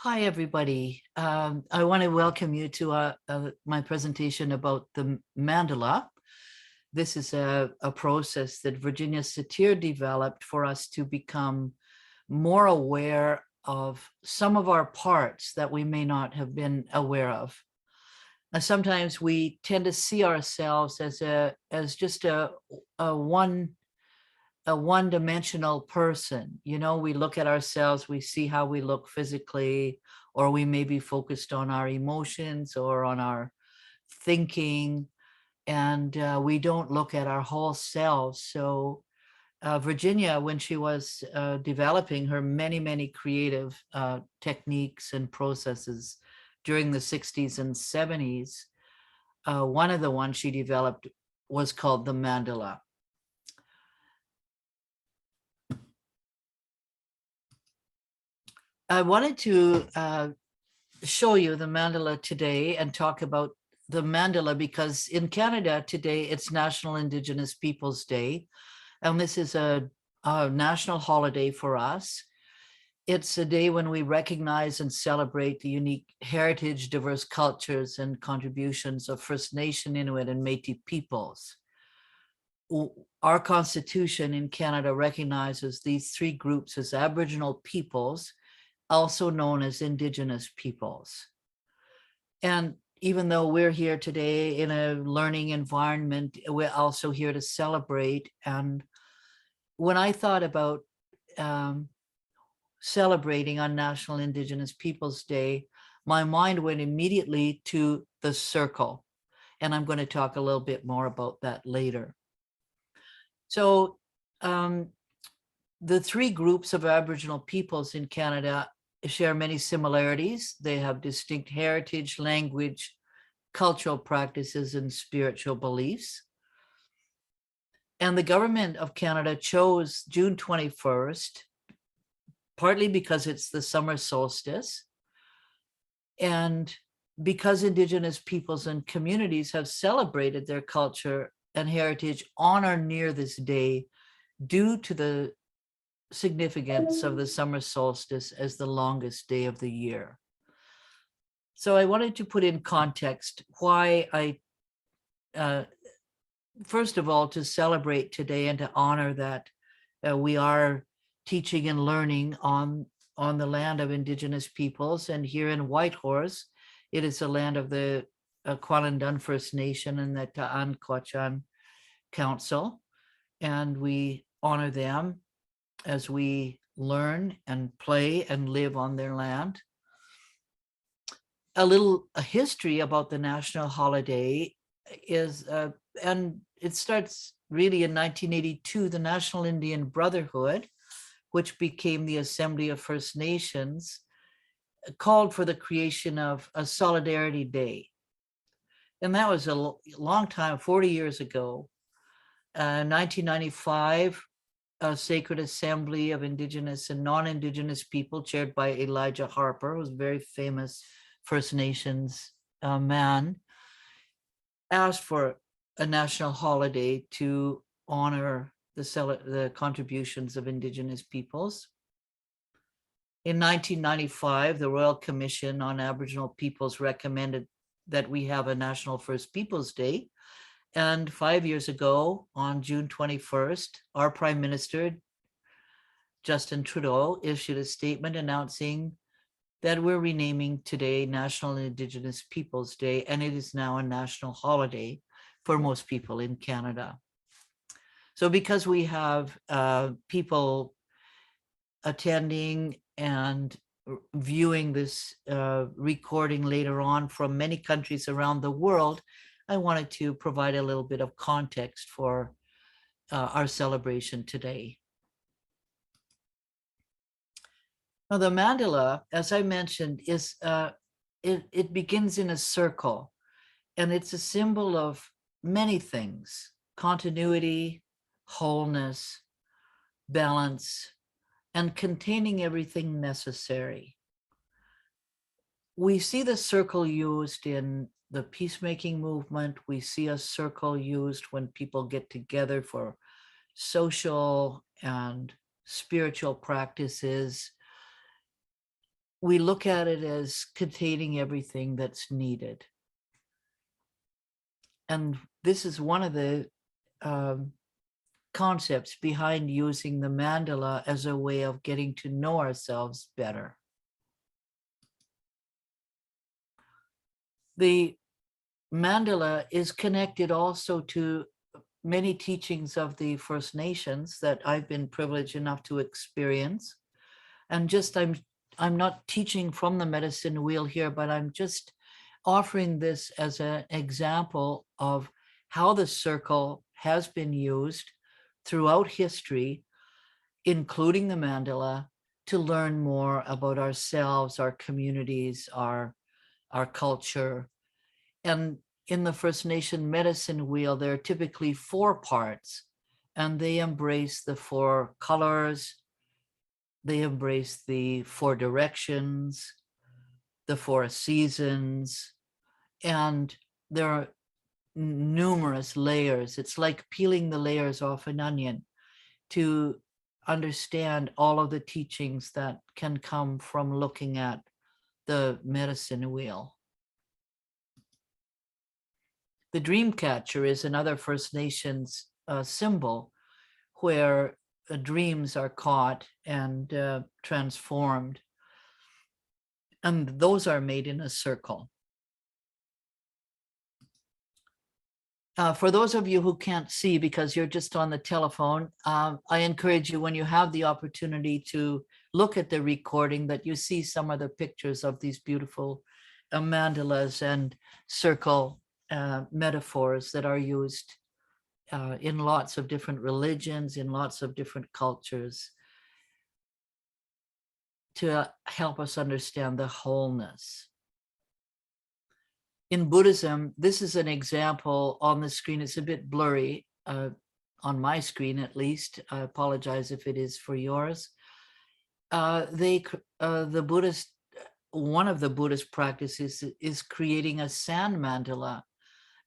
Hi, everybody. I want to welcome you to my presentation about the mandala. This is a process that Virginia Satir developed for us to become more aware of some of our parts that we may not have been aware of. Sometimes we tend to see ourselves as just a one-dimensional person. You know, we look at ourselves, we see how we look physically, or we may be focused on our emotions or on our thinking, and we don't look at our whole selves. So Virginia, when she was developing her many creative techniques and processes during the 60s and 70s, one of the ones she developed was called the mandala. I wanted to show you the mandala today and talk about the mandala because in Canada today, it's National Indigenous Peoples Day. And this is a national holiday for us. It's a day when we recognize and celebrate the unique heritage, diverse cultures, and contributions of First Nation, Inuit, and Métis peoples. Our Constitution in Canada recognizes these three groups as Aboriginal peoples, also known as Indigenous peoples. And even though we're here today in a learning environment, we're also here to celebrate. And when I thought about celebrating on National Indigenous Peoples Day, my mind went immediately to the circle. And I'm going to talk a little bit more about that later. So the three groups of Aboriginal peoples in Canada share many similarities. They have distinct heritage, language, cultural practices, and spiritual beliefs. And the government of Canada chose June 21st, partly because it's the summer solstice, and because Indigenous peoples and communities have celebrated their culture and heritage on or near this day due to the significance of the summer solstice as the longest day of the year. So I wanted to put in context why I, first of all, to celebrate today and to honor that we are teaching and learning on the land of Indigenous peoples. And here in Whitehorse, it is the land of the Kwalindun First Nation and the Ta'an Kwachan Council. And we honor them as we learn and play and live on their land. A history about the national holiday is, and it starts really in 1982, the National Indian Brotherhood, which became the Assembly of First Nations, called for the creation of a Solidarity Day. And that was a long time, 40 years ago. 1995, a Sacred Assembly of Indigenous and non-Indigenous people chaired by Elijah Harper, who was a very famous First Nations man, asked for a national holiday to honor the contributions of Indigenous peoples. In 1995, the Royal Commission on Aboriginal Peoples recommended that we have a National First Peoples Day. And 5 years ago, on June 21st, our Prime Minister, Justin Trudeau, issued a statement announcing that we're renaming today National Indigenous Peoples Day, and it is now a national holiday for most people in Canada. So because we have people attending and viewing this recording later on from many countries around the world, I wanted to provide a little bit of context for our celebration today. Now, the mandala, as I mentioned, is it begins in a circle, and it's a symbol of many things: continuity, wholeness, balance, and containing everything necessary. We see the circle used in the peacemaking movement. We see a circle used when people get together for social and spiritual practices. we look at it as containing everything that's needed. And this is one of the concepts behind using the mandala as a way of getting to know ourselves better. The mandala is connected also to many teachings of the First Nations that I've been privileged enough to experience. And just I'm not teaching from the medicine wheel here, but I'm just offering this as an example of how the circle has been used throughout history, including the mandala, to learn more about ourselves, our communities, our culture. And in the First Nation medicine wheel, there are typically 4 parts, and they embrace the 4 colors, they embrace the 4 directions, the 4 seasons, and there are numerous layers. It's like peeling the layers off an onion to understand all of the teachings that can come from looking at the medicine wheel. The dream catcher is another First Nations symbol where dreams are caught and transformed. And those are made in a circle. For those of you who can't see because you're just on the telephone, I encourage you, when you have the opportunity to look at the recording, that you see some of the pictures of these beautiful mandalas and circle metaphors that are used in lots of different religions, in lots of different cultures, to help us understand the wholeness. In Buddhism, this is an example on the screen. It's a bit blurry on my screen, at least. I apologize if it is for yours. The Buddhist, one of the Buddhist practices is creating a sand mandala,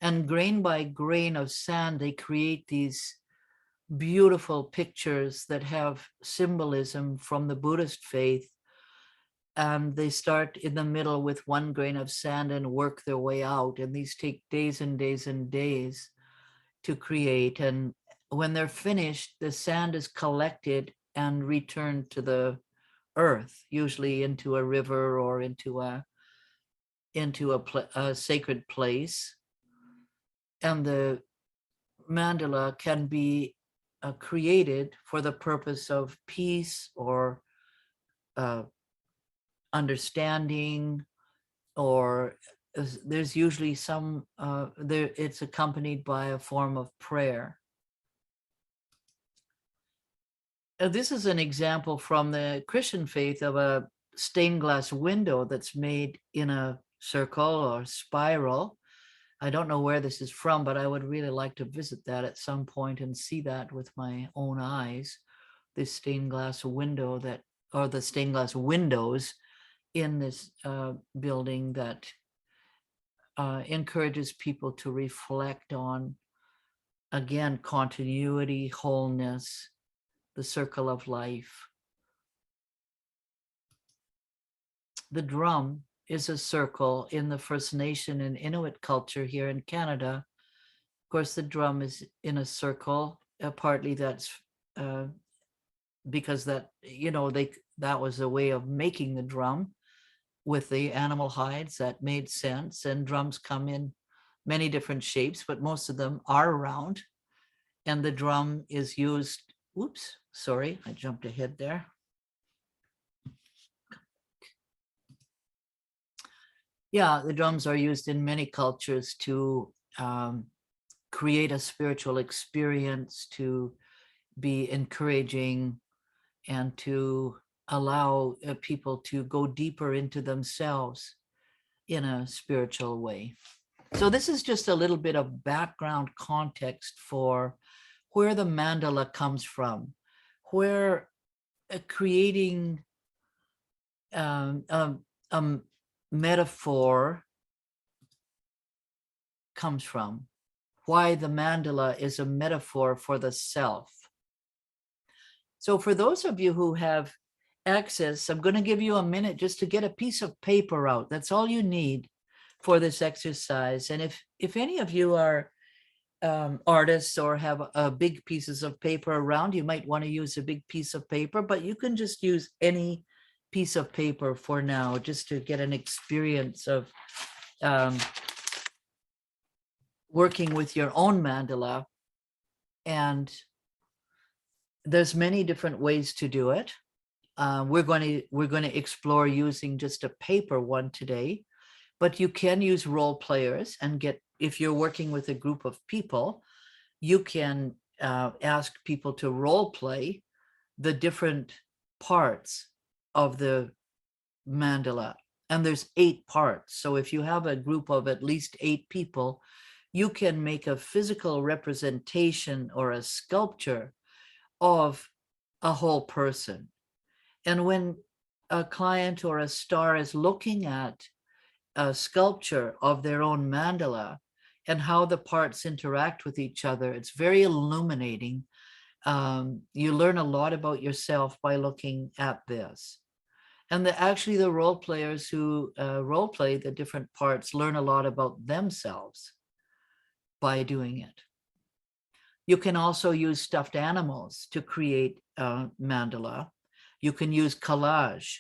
and grain by grain of sand, they create these beautiful pictures that have symbolism from the Buddhist faith. And they start in the middle with 1 grain of sand and work their way out. And these take days and days and days to create. And when they're finished, the sand is collected and returned to the earth, usually into a river or into a sacred place. And the mandala can be created for the purpose of peace or understanding, or there's usually some it's accompanied by a form of prayer. This is an example from the Christian faith of a stained glass window that's made in a circle or spiral. I don't know where this is from, but I would really like to visit that at some point and see that with my own eyes. This stained glass window that, or the stained glass windows in this building that encourages people to reflect on, again, continuity, wholeness, the circle of life. The drum is a circle in the First Nation and Inuit culture here in Canada. Of course, the drum is in a circle, partly that's because that, you know, that was a way of making the drum with the animal hides. That made sense. And drums come in many different shapes, but most of them are round. And the drum is used, oops, sorry, I jumped ahead there. Yeah, the drums are used in many cultures to create a spiritual experience, to be encouraging, and to allow people to go deeper into themselves in a spiritual way. So this is just a little bit of background context for where the mandala comes from, where creating a metaphor comes from, why the mandala is a metaphor for the self. So for those of you who have access, I'm going to give you a minute just to get a piece of paper out. That's all you need for this exercise. And if any of you are artists or have big pieces of paper around, you might want to use a big piece of paper, but you can just use any piece of paper for now, just to get an experience of working with your own mandala. And there's many different ways to do it. We're going to explore using just a paper one today, but you can use role players and get, if you're working with a group of people, you can ask people to role play the different parts of the mandala. And there's 8 parts. So if you have a group of at least 8 people, you can make a physical representation or a sculpture of a whole person. And when a client or a star is looking at a sculpture of their own mandala and how the parts interact with each other, it's very illuminating. You learn a lot about yourself by looking at this. And actually the role players who role play the different parts learn a lot about themselves by doing it. You can also use stuffed animals to create mandala. You can use collage.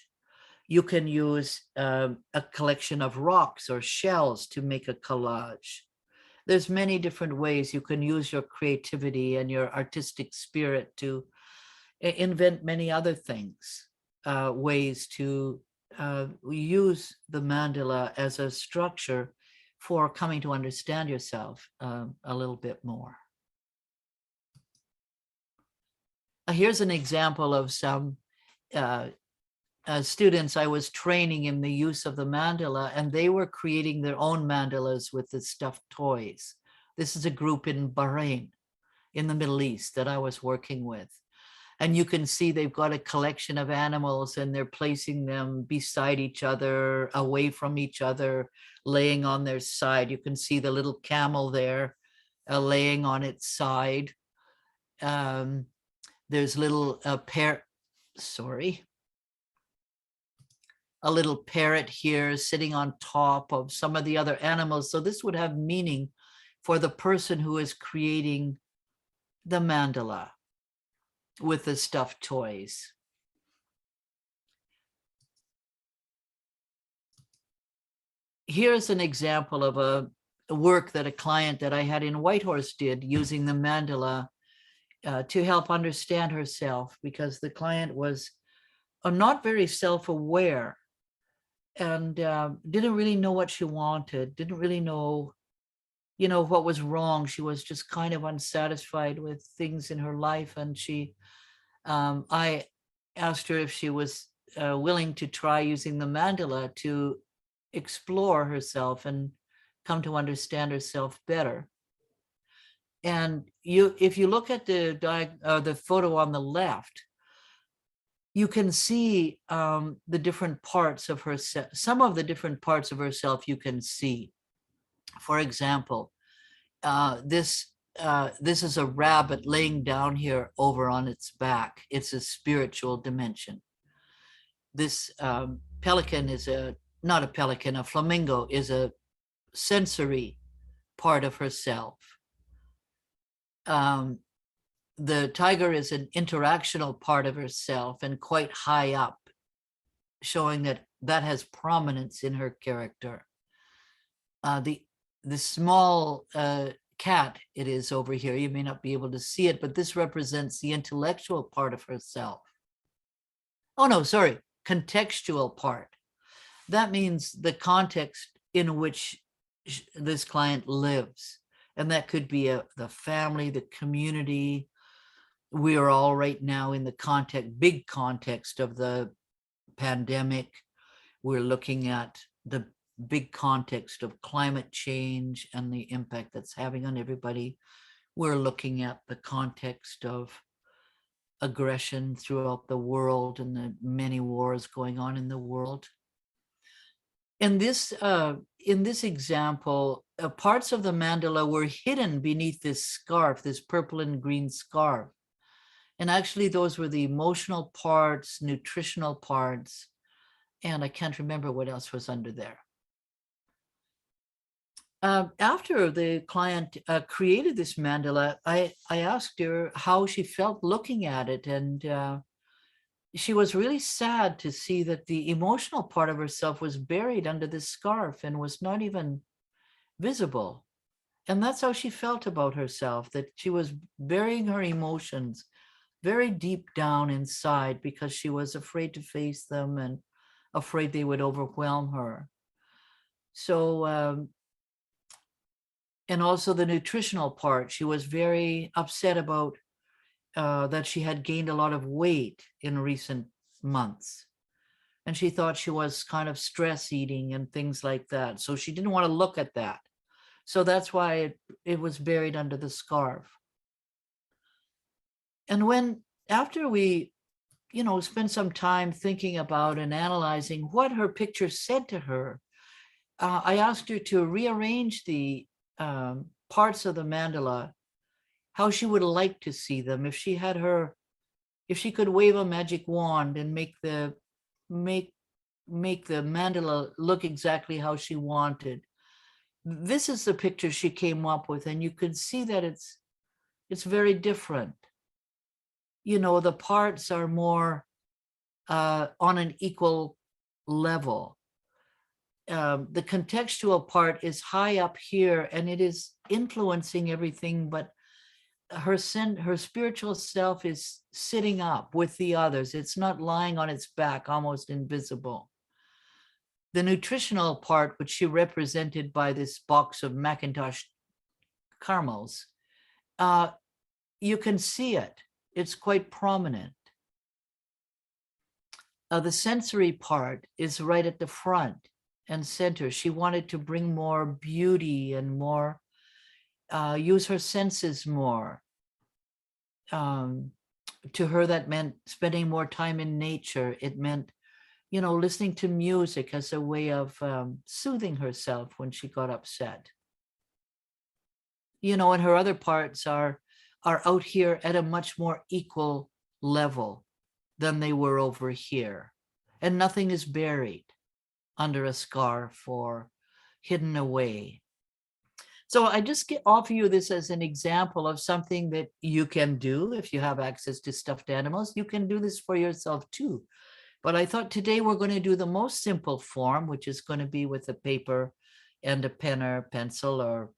You can use a collection of rocks or shells to make a collage. There's many different ways you can use your creativity and your artistic spirit to invent many other things, ways to use the mandala as a structure for coming to understand yourself a little bit more. Here's an example of some students I was training in the use of the mandala, and they were creating their own mandalas with the stuffed toys. This is a group in Bahrain, in the Middle East, that I was working with. And you can see they've got a collection of animals and they're placing them beside each other, away from each other, laying on their side. You can see the little camel there laying on its side. There's little a little parrot here sitting on top of some of the other animals. So this would have meaning for the person who is creating the mandala with the stuffed toys. Here's an example of a work that a client that I had in Whitehorse did using the mandala to help understand herself, because the client was not very self-aware and didn't really know what she wanted, didn't really know, what was wrong. She was just kind of unsatisfied with things in her life. And I asked her if she was willing to try using the mandala to explore herself and come to understand herself better. And if you look at the photo on the left, you can see the different parts of herself. Some of the different parts of herself you can see. For example, this is a rabbit laying down here over on its back. It's a spiritual dimension. This pelican is not a pelican, a flamingo is a sensory part of herself. The tiger is an interactional part of herself and quite high up, showing that has prominence in her character. The small cat it is over here, you may not be able to see it, but this represents the intellectual part of herself. Oh no, sorry, contextual part. That means the context in which this client lives. And that could be the family, the community. We are all right now in the big context of the pandemic. We're looking at the big context of climate change and the impact that's having on everybody. We're looking at the context of aggression throughout the world and the many wars going on in the world. In this example, parts of the mandala were hidden beneath this scarf, this purple and green scarf. And actually, those were the emotional parts, nutritional parts, and I can't remember what else was under there. After the client created this mandala, I asked her how she felt looking at it. And she was really sad to see that the emotional part of herself was buried under this scarf and was not even visible. And that's how she felt about herself, that she was burying her emotions very deep down inside because she was afraid to face them and afraid they would overwhelm her. So, and also the nutritional part, she was very upset about that she had gained a lot of weight in recent months. And she thought she was kind of stress eating and things like that. So she didn't want to look at that. So that's why it was buried under the scarf. And when, after we, spent some time thinking about and analyzing what her picture said to her, I asked her to rearrange the parts of the mandala, how she would like to see them. If she could wave a magic wand and make the mandala look exactly how she wanted. This is the picture she came up with, and you can see that it's very different. The parts are more on an equal level. The contextual part is high up here, and it is influencing everything, but her spiritual self is sitting up with the others. It's not lying on its back, almost invisible. The nutritional part, which she represented by this box of Macintosh caramels, you can see it. It's quite prominent. The sensory part is right at the front and center. She wanted to bring more beauty and more, use her senses more. To her, that meant spending more time in nature. It meant, listening to music as a way of soothing herself when she got upset. And her other parts are out here at a much more equal level than they were over here. And nothing is buried under a scarf or hidden away. So I just offer you this as an example of something that you can do if you have access to stuffed animals. You can do this for yourself too. But I thought today we're going to do the most simple form, which is going to be with a paper and a pen or pencil, or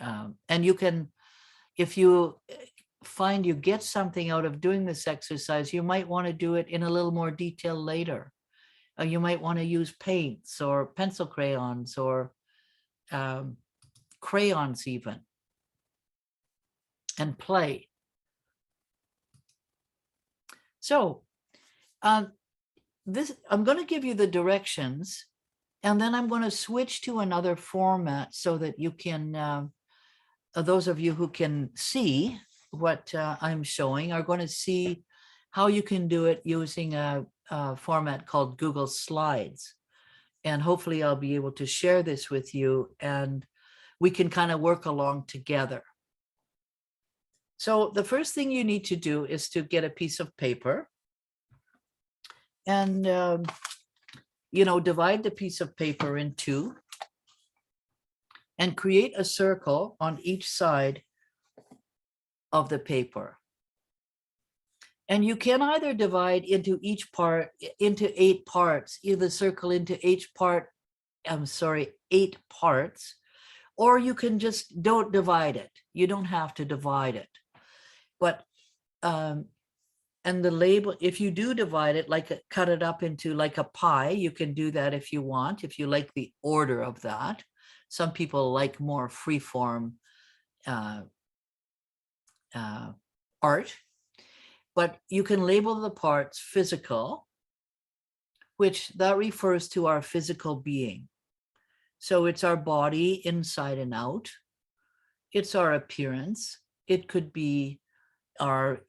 and you can, if you find you get something out of doing this exercise, you might want to do it in a little more detail later. You might want to use paints or pencil crayons or crayons even, and play. So I'm going to give you the directions, and then I'm going to switch to another format so that you can, those of you who can see what I'm showing are going to see how you can do it using a format called Google Slides. And hopefully I'll be able to share this with you, and we can kind of work along together. So the first thing you need to do is to get a piece of paper and, divide the piece of paper in two and create a circle on each side of the paper. And you can either divide into each part into 8 parts, either circle into 8 parts, or you can just don't divide it. You don't have to divide it. But and the label, if you do divide it, cut it up into like a pie, you can do that if you want, if you like the order of that. Some people like more freeform art. But you can label the parts physical, which that refers to our physical being. So it's our body inside and out. It's our appearance. It could be our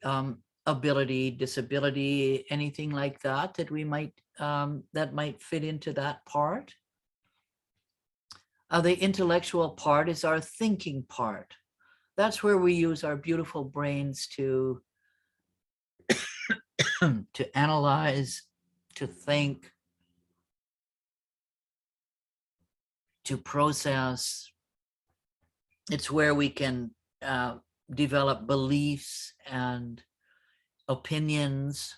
ability, disability, anything like that we might that might fit into that part. The intellectual part is our thinking part. that's where we use our beautiful brains to to analyze, to think, to process. It's where we can develop beliefs and opinions.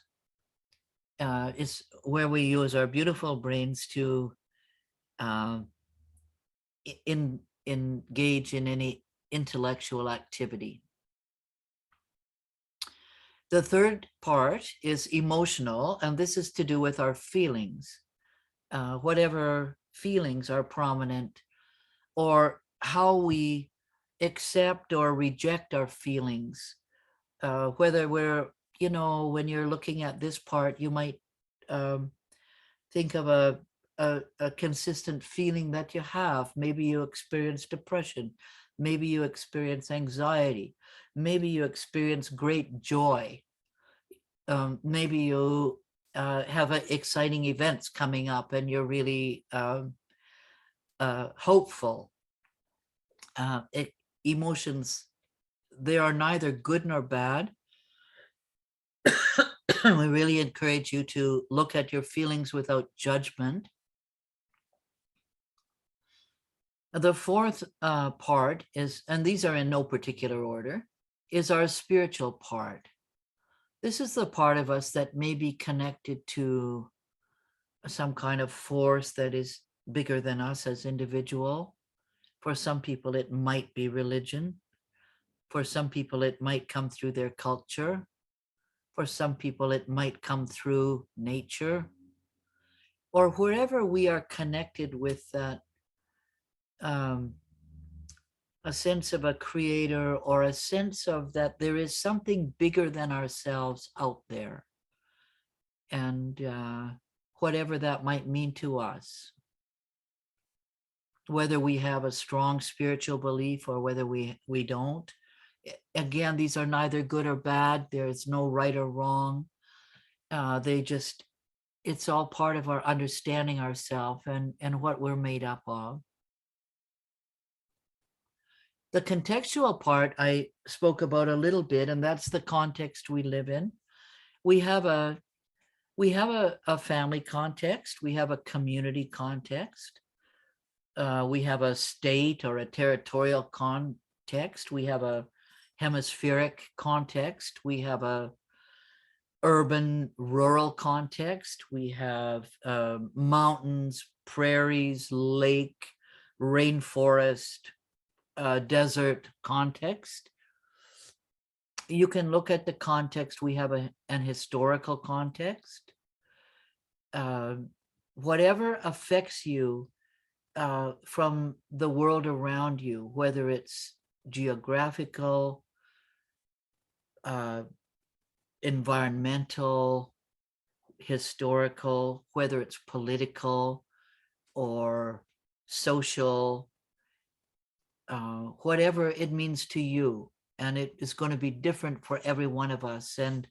It's where we use our beautiful brains to uh, engage in any intellectual activity. The third part is emotional, and this is to do with our feelings. Whatever feelings are prominent, or how we accept or reject our feelings. Whether we're, when you're looking at this part, you might think of a consistent feeling that you have. Maybe you experience depression. Maybe you experience anxiety. Maybe you experience great joy. Maybe you have exciting events coming up and you're really hopeful. Emotions, they are neither good nor bad. We really encourage you to look at your feelings without judgment. The fourth part is, and these are in no particular order, is our spiritual part. This is the part of us that may be connected to some kind of force that is bigger than us as individual. For some people, it might be religion. For some people, it might come through their culture. For some people, it might come through nature. Or wherever we are connected with that, a sense of a creator, or a sense of that there is something bigger than ourselves out there. And whatever that might mean to us. Whether we have a strong spiritual belief or whether we don't. Again, these are neither good or bad. There's no right or wrong. It's all part of our understanding ourselves and what we're made up of. The contextual part I spoke about a little bit, and that's the context we live in. We have a family context. We have a community context. We have a state or a territorial context. We have a hemispheric context. We have a urban, rural context. We have mountains, prairies, lake, rainforest, desert context. You can look at the context. We have an historical context. Whatever affects you from the world around you, whether it's geographical, environmental, historical, whether it's political or social, whatever it means to you. And it is going to be different for every one of us. And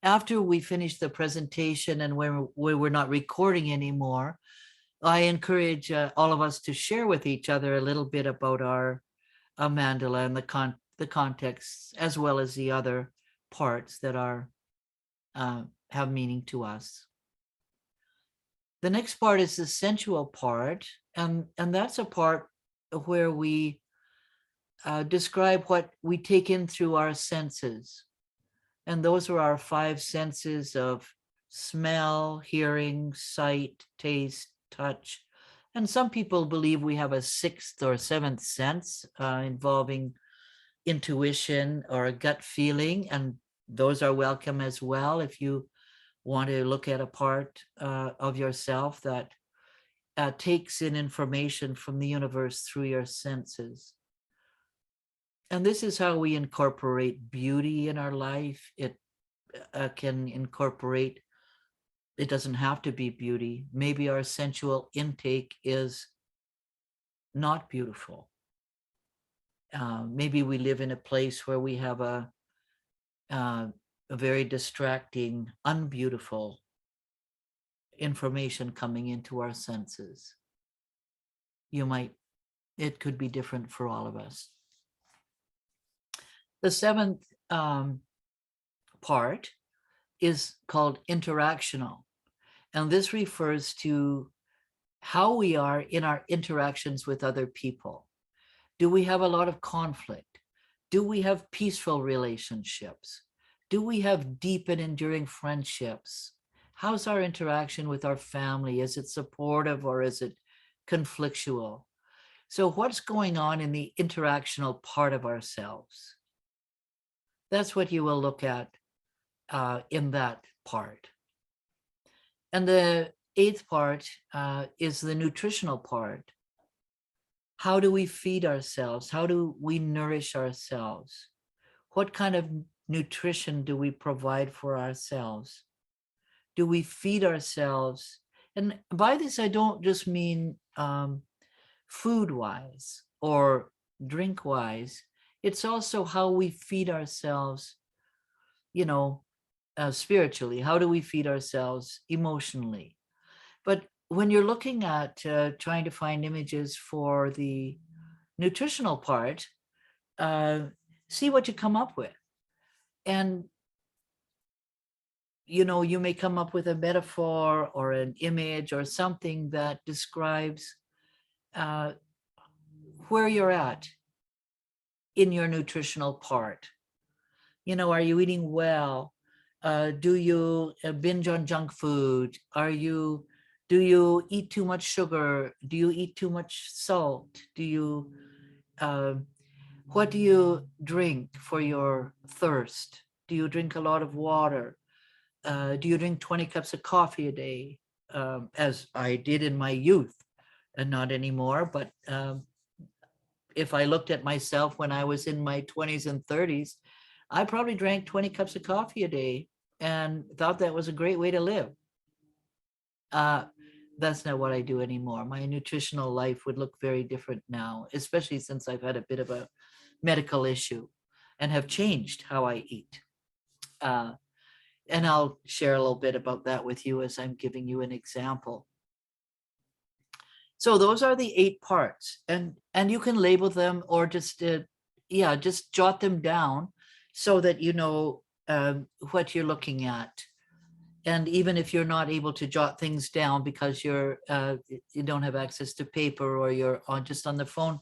after we finish the presentation and when we're not recording anymore, I encourage all of us to share with each other a little bit about our mandala and the context, as well as the other parts that are have meaning to us. The next part is the sensual part, and that's a part where we describe what we take in through our senses. And those are our five senses of smell, hearing, sight, taste, touch. And some people believe we have a sixth or seventh sense involving intuition or a gut feeling. And those are welcome as well if you want to look at a part of yourself that takes in information from the universe through your senses. And this is how we incorporate beauty in our life. It can incorporate, it doesn't have to be beauty. Maybe our sensual intake is not beautiful. Maybe we live in a place where we have a very distracting, unbeautiful information coming into our senses. It could be different for all of us. The seventh part is called interactional. And this refers to how we are in our interactions with other people. Do we have a lot of conflict? Do we have peaceful relationships? Do we have deep and enduring friendships? How's our interaction with our family? Is it supportive or is it conflictual? So what's going on in the interactional part of ourselves? That's what you will look at in that part. And the eighth part is the nutritional part. How do we feed ourselves? How do we nourish ourselves? What kind of nutrition do we provide for ourselves? Do we feed ourselves? And by this, I don't just mean food-wise or drink-wise. It's also how we feed ourselves, spiritually. How do we feed ourselves emotionally? But when you're looking at trying to find images for the nutritional part, see what you come up with. And, you may come up with a metaphor or an image or something that describes where you're at in your nutritional part. Are you eating well? Do you binge on junk food? Do you eat too much sugar? Do you eat too much salt? What do you drink for your thirst? Do you drink a lot of water? Do you drink 20 cups of coffee a day? As I did in my youth, and not anymore, but if I looked at myself when I was in my 20s and 30s, I probably drank 20 cups of coffee a day and thought that was a great way to live. That's not what I do anymore. My nutritional life would look very different now, especially since I've had a bit of a medical issue and have changed how I eat. And I'll share a little bit about that with you as I'm giving you an example. So those are the 8 parts, and you can label them or just jot them down so that you know what you're looking at. And even if you're not able to jot things down because you don't have access to paper or you're just on the phone,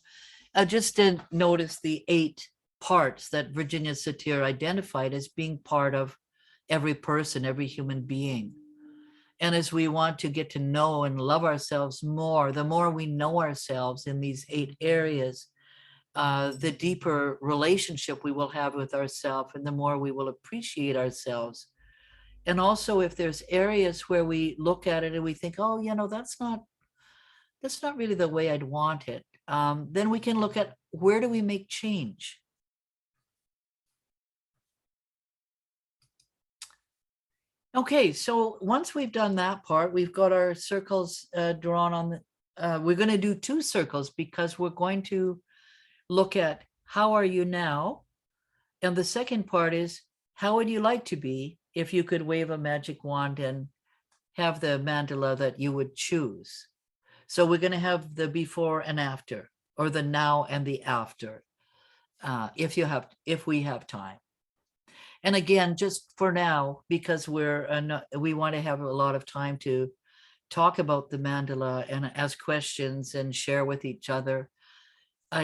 just to notice the 8 parts that Virginia Satir identified as being part of every person, every human being. And as we want to get to know and love ourselves more, the more we know ourselves in these 8 areas, the deeper relationship we will have with ourselves and the more we will appreciate ourselves. And also if there's areas where we look at it and we think, oh, that's not really the way I'd want it. Then we can look at where do we make change? Okay, so once we've done that part, we've got our circles drawn on the, we're going to do 2 circles because we're going to look at how are you now? And the second part is, how would you like to be if you could wave a magic wand and have the mandala that you would choose? So we're going to have the before and after, or the now and the after, if we have time. And again, just for now, because we want to have a lot of time to talk about the mandala and ask questions and share with each other.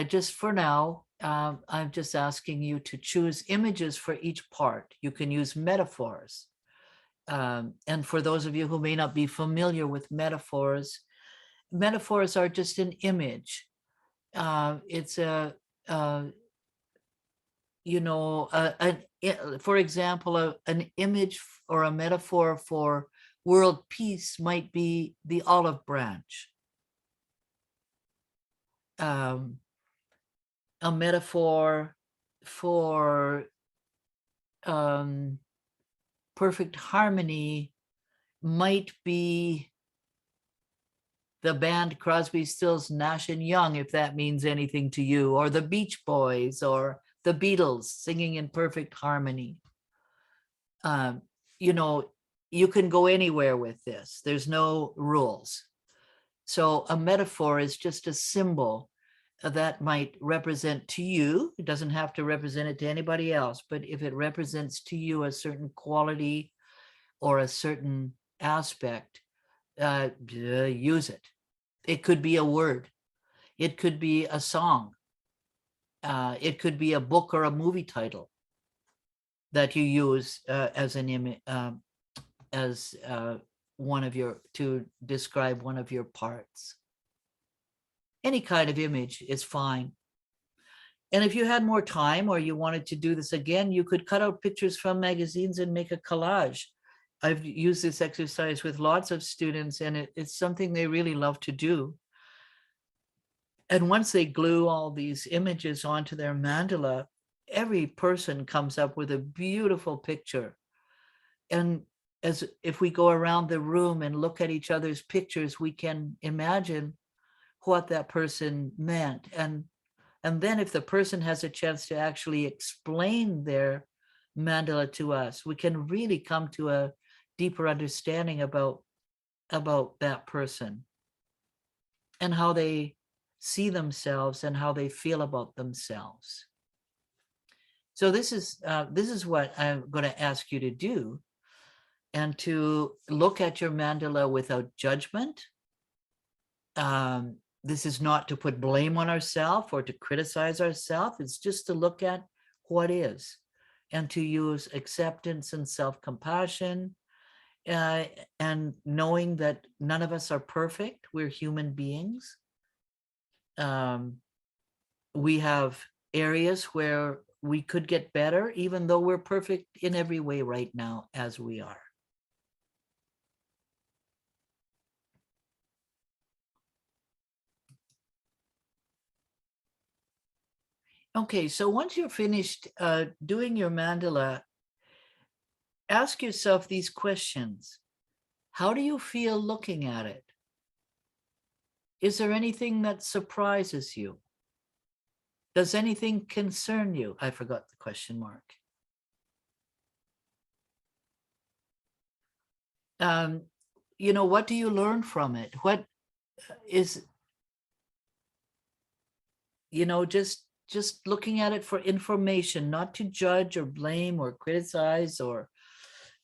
Just for now, I'm just asking you to choose images for each part. You can use metaphors. And for those of you who may not be familiar with metaphors are just an image. It's for example, an image or a metaphor for world peace might be the olive branch. A metaphor for perfect harmony might be the band Crosby, Stills, Nash and Young, if that means anything to you, or the Beach Boys, or the Beatles singing in perfect harmony. You can go anywhere with this. There's no rules. So a metaphor is just a symbol that might represent to you. It doesn't have to represent it to anybody else, but if it represents to you a certain quality or a certain aspect, use it. It could be a word. It could be a song. It could be a book or a movie title that you use as an image, as one of your, to describe one of your parts. Any kind of image is fine. And if you had more time or you wanted to do this again, you could cut out pictures from magazines and make a collage. I've used this exercise with lots of students, and it's something they really love to do. And once they glue all these images onto their mandala, every person comes up with a beautiful picture. And as if we go around the room and look at each other's pictures, we can imagine what that person meant. And then if the person has a chance to actually explain their mandala to us, we can really come to a deeper understanding about that person and how they see themselves and how they feel about themselves. So this is what I'm going to ask you to do, and to look at your mandala without judgment. This is not to put blame on ourselves or to criticize ourselves. It's just to look at what is, and to use acceptance and self-compassion, and knowing that none of us are perfect. We're human beings. We have areas where we could get better, even though we're perfect in every way right now as we are. Okay, so once you're finished doing your mandala, ask yourself these questions. How do you feel looking at it? Is there anything that surprises you? Does anything concern you? I forgot the question mark. You know, what do you learn from it? What is, you know, just looking at it for information, not to judge or blame or criticize or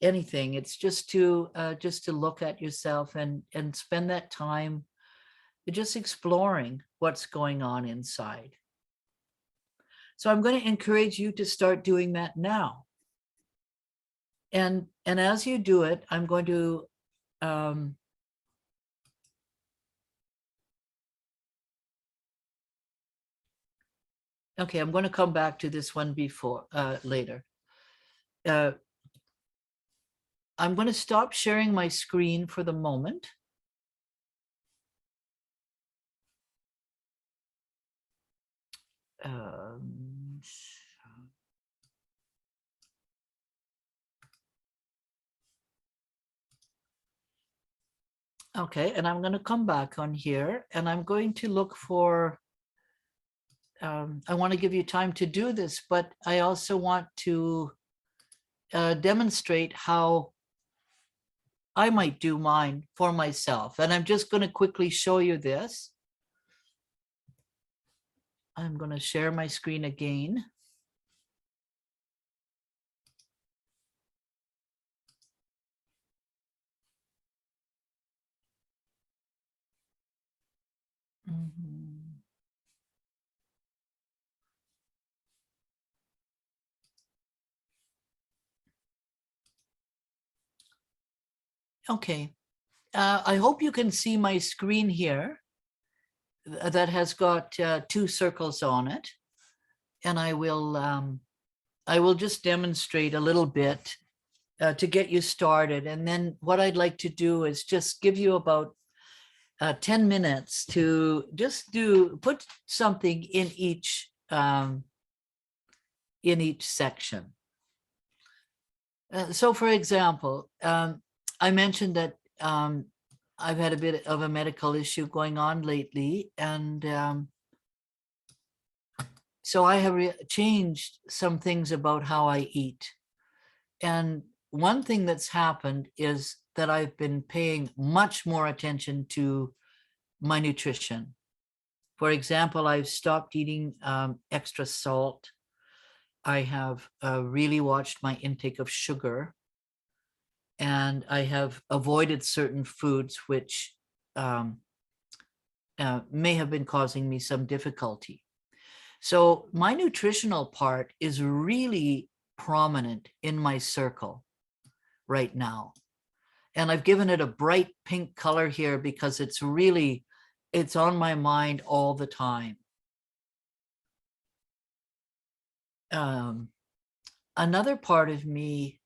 anything. It's just to look at yourself and spend that time just exploring what's going on inside. So I'm going to encourage you to start doing that now. And as you do it, I'm going to okay, I'm going to come back to this one before later. I'm going to stop sharing my screen for the moment. Okay, and I'm going to come back on here, and I'm going to look for, I want to give you time to do this, but I also want to demonstrate how I might do mine for myself. And I'm just going to quickly show you this. I'm going to share my screen again. Okay, I hope you can see my screen here that has got 2 circles on it. And I will just demonstrate a little bit to get you started. And then what I'd like to do is just give you about 10 minutes to just put something in each section. So for example, I mentioned that I've had a bit of a medical issue going on lately, and so I have changed some things about how I eat. And one thing that's happened is that I've been paying much more attention to my nutrition. For example, I've stopped eating extra salt. I have really watched my intake of sugar, and I have avoided certain foods which may have been causing me some difficulty. So my nutritional part is really prominent in my circle right now. And I've given it a bright pink color here because it's on my mind all the time. Another part of me,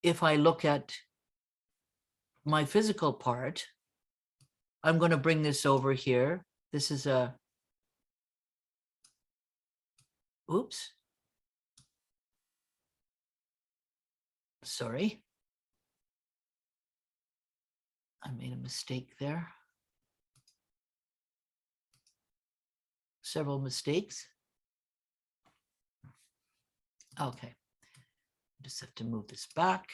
if I look at my physical part, I'm going to bring this over here. This is oops. Sorry. I made a mistake there. Several mistakes. Okay. Just have to move this back.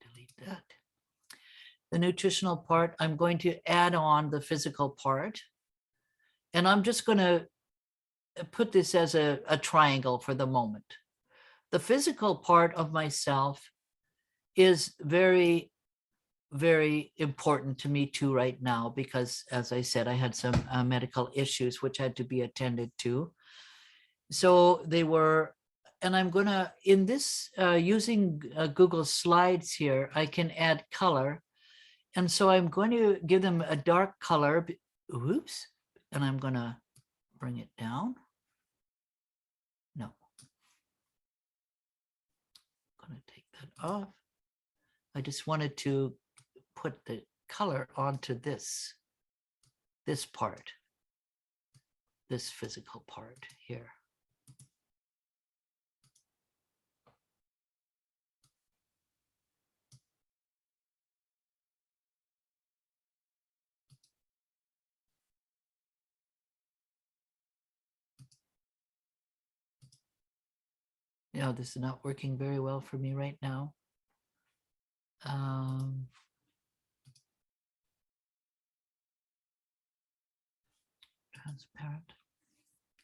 Delete that. The nutritional part, I'm going to add on the physical part. And I'm just going to put this as a triangle for the moment. The physical part of myself is very, very important to me too right now, because as I said, I had some medical issues which had to be attended to. So they were, and I'm gonna, in this, using Google Slides here, I can add color. And so I'm going to give them a dark color, oops, and I'm gonna bring it down. No, I'm gonna take that off. I just wanted to put the color onto this part, this physical part here. Yeah, this is not working very well for me right now. Transparent.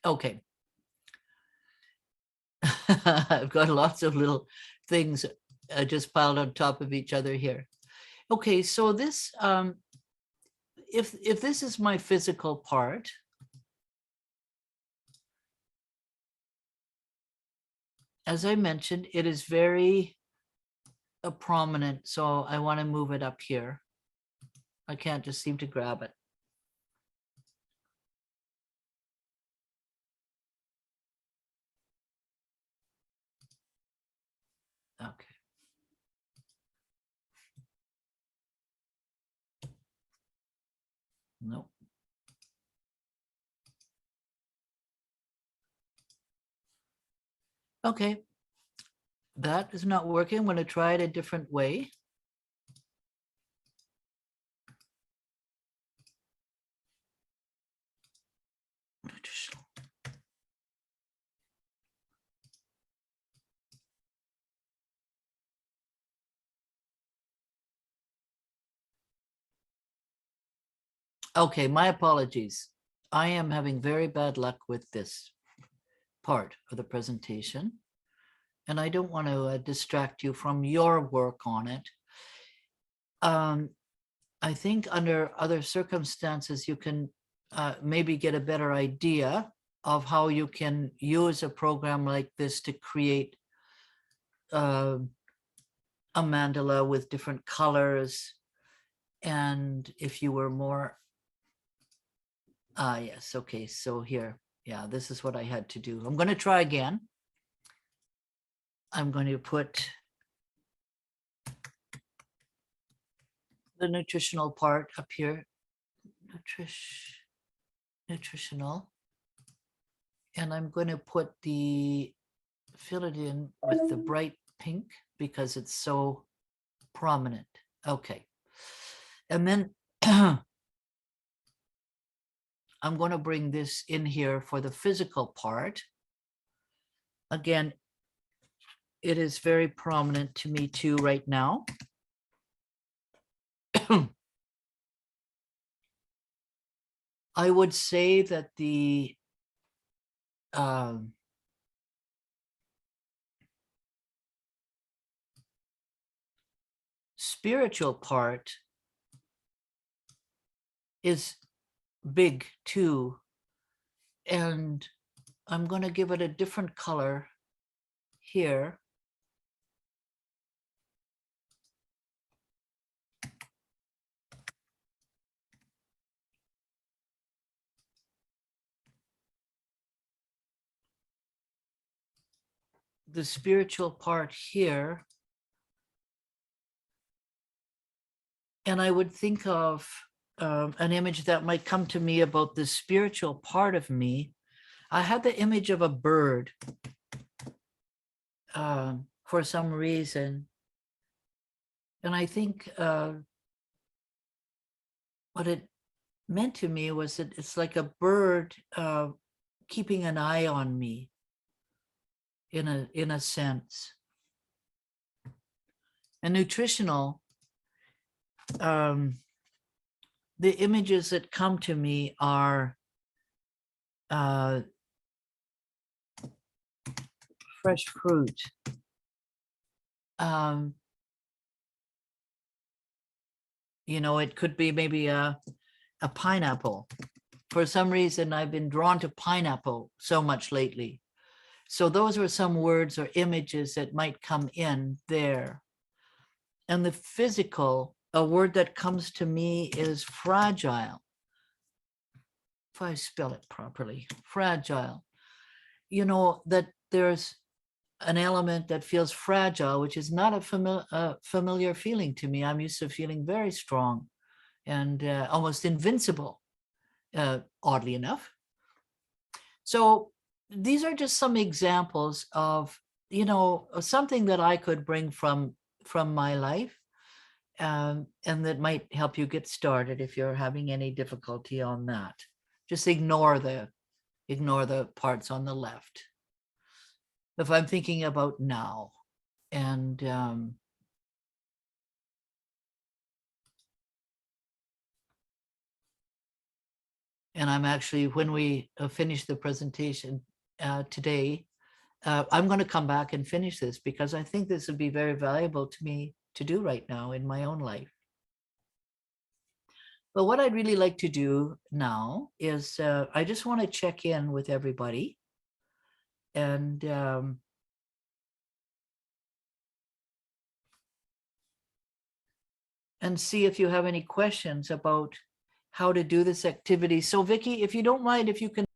Okay. I've got lots of little things just piled on top of each other here. Okay, so this, if this is my physical part, as I mentioned, it is very prominent. So I want to move it up here. I can't just seem to grab it. Okay. Nope. Okay. That is not working. I'm going to try it a different way. Okay, my apologies. I am having very bad luck with this part of the presentation, and I don't want to distract you from your work on it. I think under other circumstances, you can maybe get a better idea of how you can use a program like this to create a mandala with different colors. And if you were more, yes, okay, so here, yeah, this is what I had to do. I'm going to try again. I'm going to put the nutritional part up here, nutritional, and I'm going to put fill it in with the bright pink because it's so prominent. Okay. And then I'm going to bring this in here for the physical part. Again, it is very prominent to me too right now. I would say that the um, spiritual part is big too. And I'm going to give it a different color here. The spiritual part here. And I would think of an image that might come to me about the spiritual part of me. I had the image of a bird for some reason. And I think what it meant to me was that it's like a bird keeping an eye on me in a sense. And nutritional, the images that come to me are fresh fruit. You know, it could be maybe a pineapple. For some reason, I've been drawn to pineapple so much lately. So those were some words or images that might come in there. And the physical, a word that comes to me is fragile. If I spell it properly, fragile. You know, that there's an element that feels fragile, which is not a familiar feeling to me. I'm used to feeling very strong and almost invincible, oddly enough. So these are just some examples of, you know, something that I could bring from my life, and that might help you get started if you're having any difficulty on that. Just ignore the parts on the left. If I'm thinking about now, and I'm actually, when we finish the presentation today, I'm going to come back and finish this because I think this would be very valuable to me to do right now in my own life. But what I'd really like to do now is I just want to check in with everybody and see if you have any questions about how to do this activity. So Vicki, if you don't mind, if you can